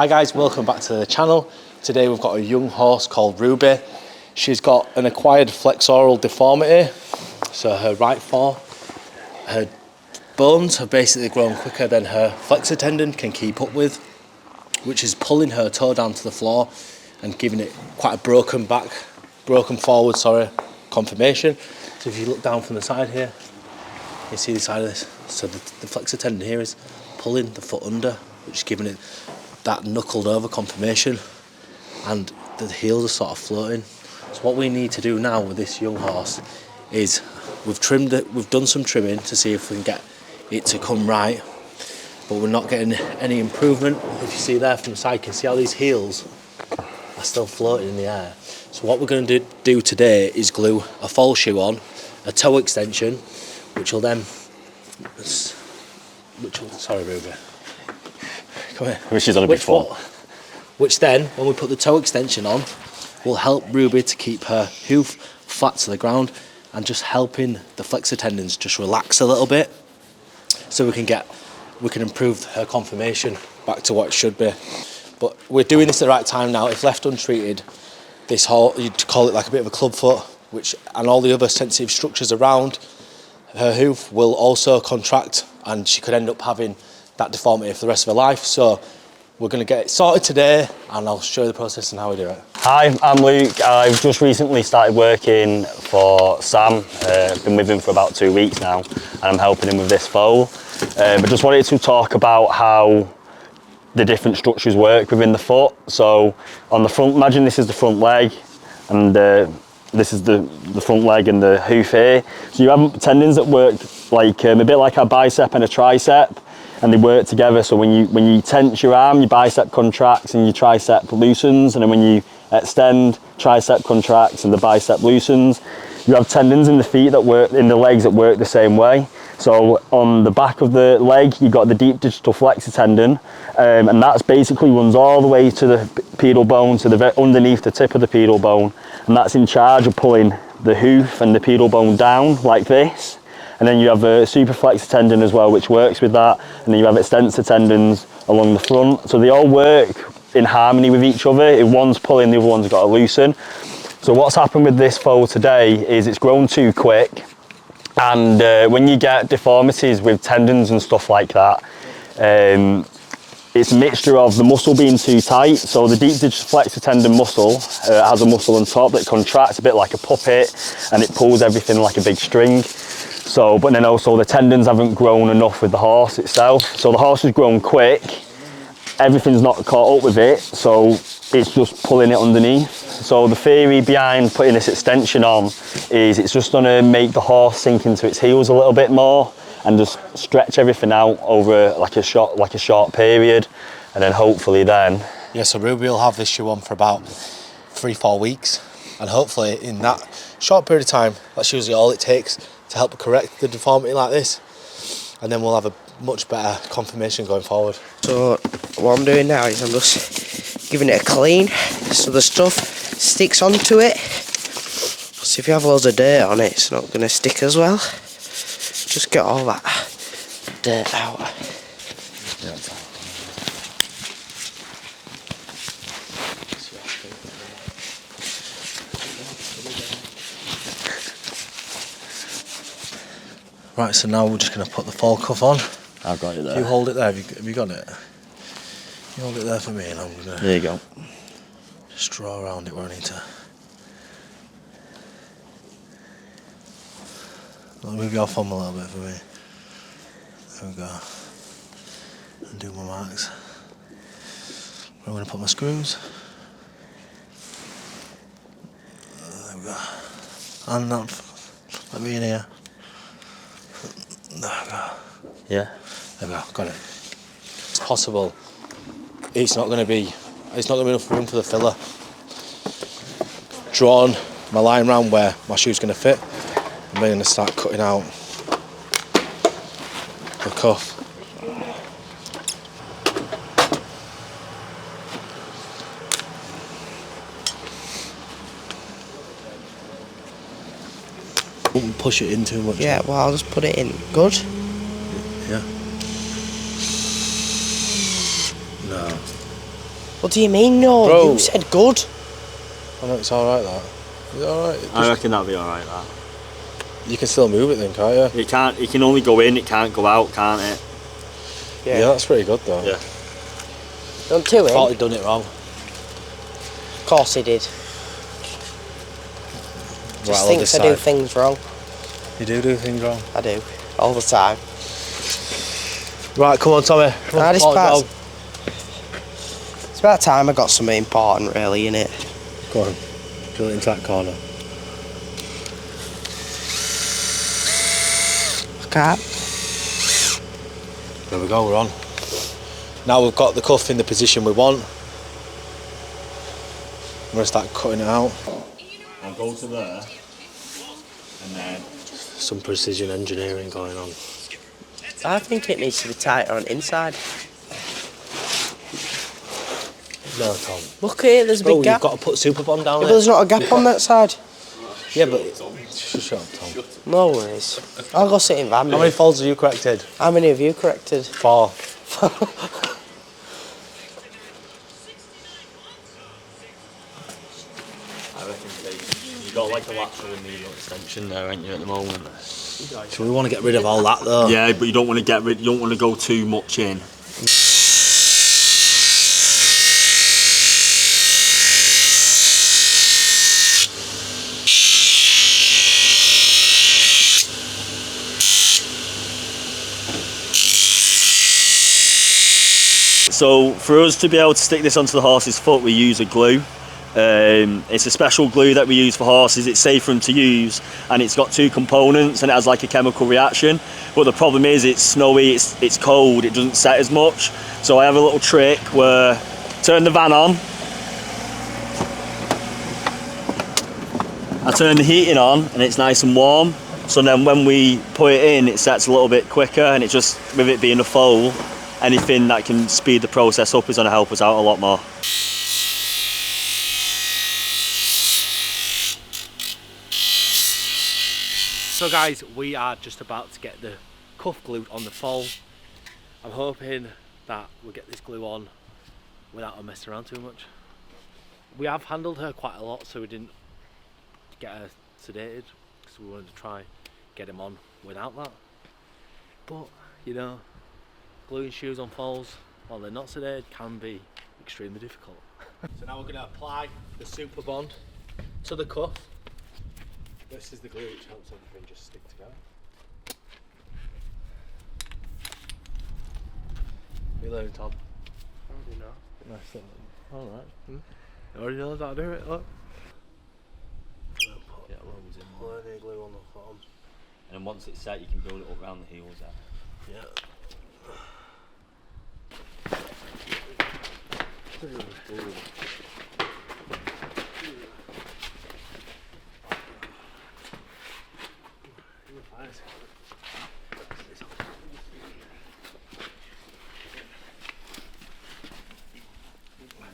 Hi guys, welcome back to the channel. Today we've got a young horse called Ruby. She's got an acquired flexural deformity. So her right fore, her bones have basically grown quicker than her flexor tendon can keep up with, which is pulling her toe down to the floor and giving it quite a broken forward conformation. So if you look down from the side here, you see the side of this. So the flexor tendon here is pulling the foot under, which is giving it that knuckled over conformation, and the heels are sort of floating. So what we need to do now with this young horse is we've done some trimming to see if we can get it to come right, but we're not getting any improvement. If you see there from the side, you can see how these heels are still floating in the air. So what we're going to do today is glue a foal shoe on, a toe extension, which will sorry Ruby, come here. She's on a big fall. Which then, when we put the toe extension on, will help Ruby to keep her hoof flat to the ground and just helping the flexor tendons just relax a little bit, so we can improve her conformation back to what it should be. But we're doing this at the right time now. If left untreated, this whole, you'd call it like a bit of a club foot, and all the other sensitive structures around her hoof will also contract, and she could end up having that deformity for the rest of her life. So we're going to get it sorted today, and I'll show you the process and how we do it. Hi, I'm Luke. I've just recently started working for Sam. Been with him for about 2 weeks now, and I'm helping him with this foal. But just wanted to talk about how the different structures work within the foot. So on the front, imagine this is the front leg, and this is the front leg and the hoof here. So you have tendons that work like a bit like a bicep and a tricep, and they work together. So when you tense your arm, your bicep contracts and your tricep loosens, and then when you extend, tricep contracts and the bicep loosens. You have tendons in the feet that work, in the legs that work the same way. So on the back of the leg, you've got the deep digital flexor tendon, and that's basically runs all the way to the pedal bone, to underneath the tip of the pedal bone, and that's in charge of pulling the hoof and the pedal bone down like this. And then you have a superflexor tendon as well, which works with that, and then you have extensor tendons along the front. So they all work in harmony with each other. If one's pulling, the other one's got to loosen. So what's happened with this foal today is it's grown too quick, and when you get deformities with tendons and stuff like that, it's a mixture of the muscle being too tight. So the deep digital flexor tendon muscle has a muscle on top that contracts a bit like a puppet, and it pulls everything like a big string. So, but then also the tendons haven't grown enough with the horse itself. So the horse has grown quick, everything's not caught up with it, so it's just pulling it underneath. So the theory behind putting this extension on is it's just going to make the horse sink into its heels a little bit more and just stretch everything out over like a short period, and then hopefully then. Yeah, so Ruby will have this shoe on for about 3-4 weeks, and hopefully in that short period of time, that's usually all it takes to help correct the deformity like this, and then we'll have a much better conformation going forward. So what I'm doing now is I'm just giving it a clean so the stuff sticks onto it. So if you have loads of dirt on it, it's not going to stick as well. Just get all that dirt out. Yeah. Right, so now we're just going to put the foal cuff on. I've got it there. You hold it there, have you got it? You hold it there for me, and I'm going to... There you go. Just draw around it where I need to. I'll move your thumb a little bit for me. There we go. And do my marks. I'm going to put my screws. There we go. And that. Let me in here. There we go. Yeah. There we go. Got it. It's possible. It's not going to be enough room for the filler. Drawn my line round where my shoe's going to fit. I'm going to start cutting out the cuff. Don't push it in too much. Yeah, well, I'll just put it in. Good? Yeah. No. What do you mean no? Bro. You said good. I know it's alright that. Is it alright? I reckon that'll be alright, that. You can still move it then, can't you? It can only go in, it can't go out, can't it? Yeah, that's pretty good though. Yeah. Don't do it. Thought he'd done it wrong. Of course he did. Just Right, thinks I do things wrong. You do things wrong. I do. All the time. Right, come on Tommy. Come on, It's about time I got something important really, innit? Go on. Drill it into that corner. I can't. There we go, we're on. Now we've got the cuff in the position we want. I'm going to start cutting it out. I'll go to there, and then... Some precision engineering going on. I think it needs to be tighter on inside. No, Tom. Look here, there's a big gap. You've got to put Super Bond down Yeah, but there. there's not a gap on that side. Yeah, but... Shut up, Tom. No worries. I'll go sit in van. How many folds have you corrected? How many have you corrected? 4. I reckon you've got like a lateral and medial extension there, ain't you, at the moment? So we want to get rid of all that though. Yeah, but you don't want to you don't want to go too much in. So for us to be able to stick this onto the horse's foot, we use a glue. It's a special glue that we use for horses. It's safe for them to use, and it's got 2 components, and it has like a chemical reaction. But the problem is it's snowy, it's cold, it doesn't set as much. So I have a little trick where turn the van on, I turn the heating on, and it's nice and warm. So then when we put it in, it sets a little bit quicker, and it just, with it being a foal, anything that can speed the process up is going to help us out a lot more. So guys, we are just about to get the cuff glued on the foal. I'm hoping that we'll get this glue on without her messing around too much. We have handled her quite a lot, so we didn't get her sedated, so we wanted to try get him on without that. But, you know, gluing shoes on foals while they're not sedated can be extremely difficult. So now we're going to apply the Super Bond to the cuff. This is the glue which helps everything just stick together. You learning, Tom? I don't know. Nice little. Alright. You already knows how to do it, look. Yeah, loads in there. Put any glue on the bottom. And then once it's set, you can build it up around the heels there. Yeah.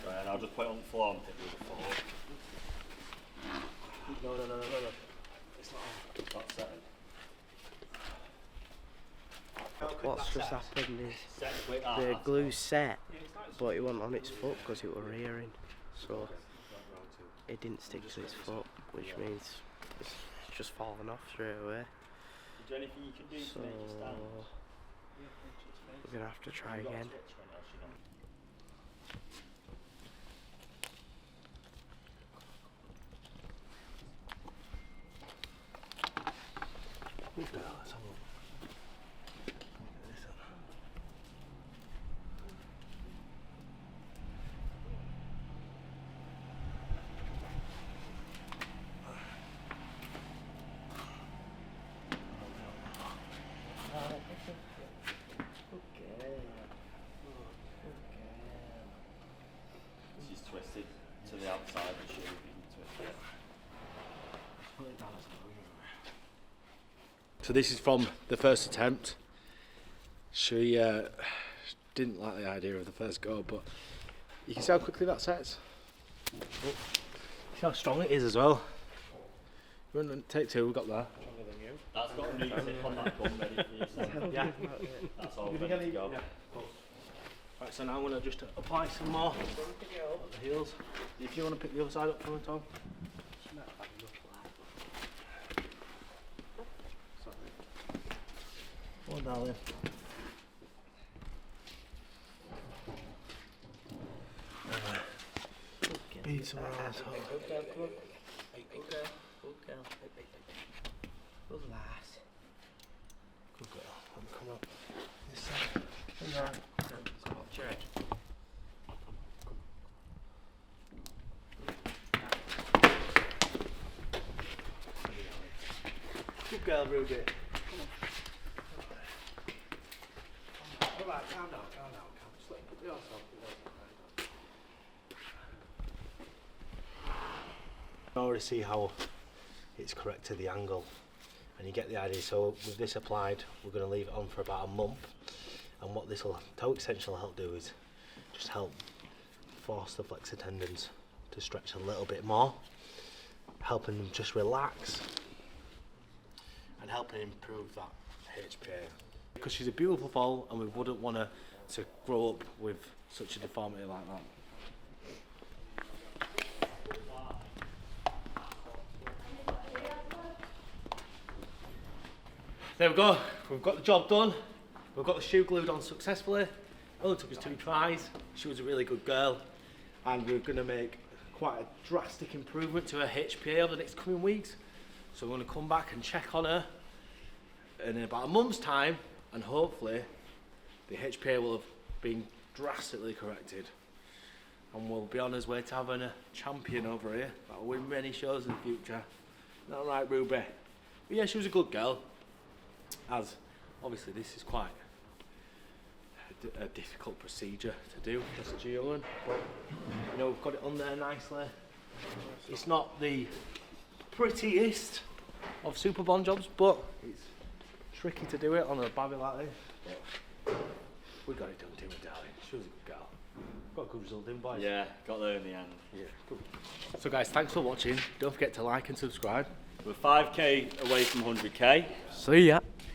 Right, and I'll just put it on the floor and pick it up forward. No. It's not on. That's set. What's just happened is the glue's set, but it wasn't on its foot because it were rearing, so it didn't stick to its foot, which means it's just fallen off straight away. Is there anything you can do So to make it stand? we're gonna have to try again. She's twisted to the outside and she'll be twisted. So this is from the first attempt. She didn't like the idea of the first go, but you can see how quickly that sets. Oh. See how strong it is as well. We're on take 2, we got there. Stronger than you. That's got a new tip on that gun ready for you. So. Yeah. That's all ready to go. Right, so now I'm going to just apply some more at the heels. If you want to pick the other side up from the top. Come on, darling. Beat some ass. Good girl, come on. Good girl, good girl. Good lass. Good girl. Come up this side. Come on. Check. Good girl, Ruby. Alright, calm down. Just let me put the arse on. You already see how it's corrected the angle, and you get the idea. So with this applied, we're going to leave it on for about a month, and what this toe extension will help do is just help force the flexor tendons to stretch a little bit more, helping them just relax and helping improve that HPA. Because she's a beautiful foal, and we wouldn't want her to grow up with such a deformity like that. There we go, we've got the job done. We've got the shoe glued on successfully. It only took us 2 tries. She was a really good girl, and we're going to make quite a drastic improvement to her HPA over the next coming weeks. So we're going to come back and check on her in about a month's time, and hopefully the HPA will have been drastically corrected, and we'll be on his way to having a champion over here that'll win many shows in the future. Isn't that right, Ruby? But yeah, she was a good girl. As obviously this is quite a difficult procedure to do for such a young one, but you know, we've got it on there nicely. It's not the prettiest of super bond jobs, but it's tricky to do it on a babby like this. But we got it done, didn't we, darling? She was a good girl. Got a good result, didn't we, boys? Yeah, got there in the end. Yeah, good. So guys, thanks for watching. Don't forget to like and subscribe. We're 5k away from 100k. See ya.